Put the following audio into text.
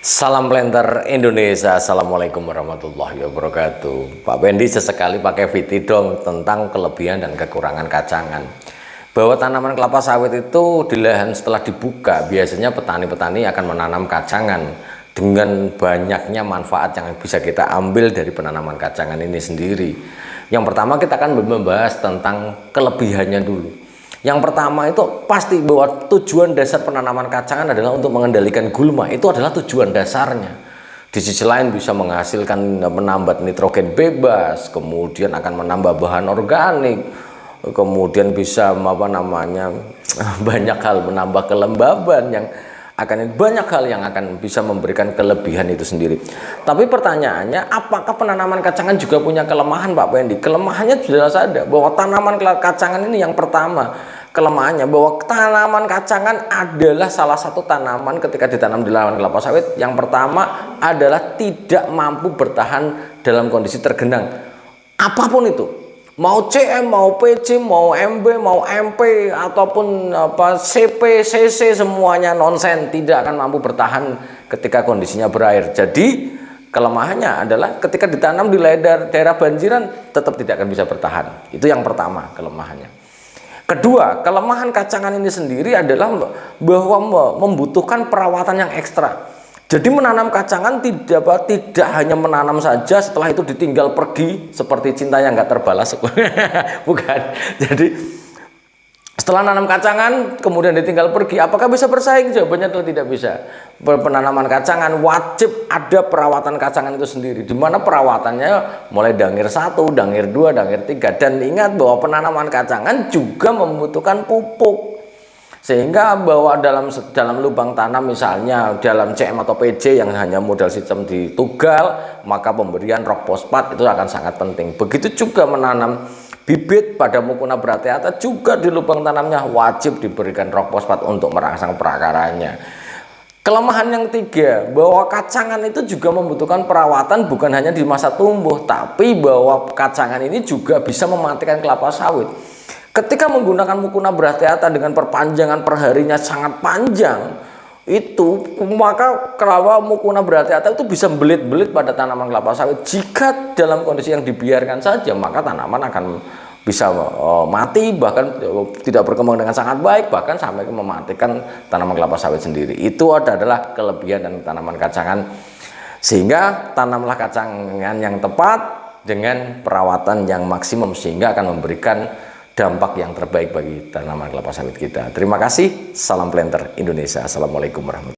Salam planter Indonesia. Assalamualaikum warahmatullahi wabarakatuh. Pak Pendi sesekali pakai VT dong tentang kelebihan dan kekurangan kacangan. Bahwa tanaman kelapa sawit itu di lahan setelah dibuka, biasanya petani-petani akan menanam kacangan dengan banyaknya manfaat yang bisa kita ambil dari penanaman kacangan ini sendiri. Yang pertama, kita akan membahas tentang kelebihannya dulu. Yang pertama itu pasti bahwa tujuan dasar penanaman kacangan adalah untuk mengendalikan gulma. Itu adalah tujuan dasarnya. Di sisi lain bisa menghasilkan menambah nitrogen bebas, kemudian akan menambah bahan organik, kemudian bisa banyak hal, menambah kelembaban yang banyak hal yang akan bisa memberikan kelebihan itu sendiri. Tapi pertanyaannya, apakah penanaman kacangan juga punya kelemahan, Pak Pendi? Kelemahannya jelas ada, bahwa tanaman kacangan ini yang pertama, kelemahannya bahwa tanaman kacangan adalah salah satu tanaman ketika ditanam di lahan kelapa sawit, yang pertama adalah tidak mampu bertahan dalam kondisi tergenang. Apapun itu, mau CM, mau PC, mau MB, mau MP, ataupun CP, CC, semuanya nonsen, tidak akan mampu bertahan ketika kondisinya berair. Jadi kelemahannya adalah ketika ditanam di daerah banjiran tetap tidak akan bisa bertahan. Itu yang pertama kelemahannya. Kedua, kelemahan kacangan ini sendiri adalah bahwa membutuhkan perawatan yang ekstra. Jadi menanam kacangan tidak hanya menanam saja setelah itu ditinggal pergi seperti cinta yang nggak terbalas. Bukan. Jadi setelah nanam kacangan kemudian ditinggal pergi, apakah bisa bersaing? Jawabannya adalah tidak bisa. Penanaman kacangan wajib ada perawatan kacangan itu sendiri, di mana perawatannya mulai dangir 1, dangir 2, dangir 3. Dan ingat bahwa penanaman kacangan juga membutuhkan pupuk. Sehingga bahwa dalam lubang tanam, misalnya dalam CM atau PJ yang hanya modal sistem ditugal, maka pemberian rock fosfat itu akan sangat penting. Begitu juga menanam bibit pada Mucuna bracteata, juga di lubang tanamnya wajib diberikan rock fosfat untuk merangsang perakarannya. Kelemahan yang ketiga, bahwa kacangan itu juga membutuhkan perawatan bukan hanya di masa tumbuh, tapi bahwa kacangan ini juga bisa mematikan kelapa sawit. Ketika menggunakan Mucuna bracteata dengan perpanjangan perharinya sangat panjang, itu maka Mucuna bracteata itu bisa belit-belit pada tanaman kelapa sawit. Jika dalam kondisi yang dibiarkan saja, maka tanaman akan bisa mati, bahkan tidak berkembang dengan sangat baik, bahkan sampai mematikan tanaman kelapa sawit sendiri. Itu adalah kelebihan dan tanaman kacangan. Sehingga tanamlah kacangan yang tepat dengan perawatan yang maksimum, sehingga akan memberikan dampak yang terbaik bagi tanaman kelapa sawit kita. Terima kasih. Salam planter Indonesia. Assalamualaikum warahmatullahi wabarakatuh.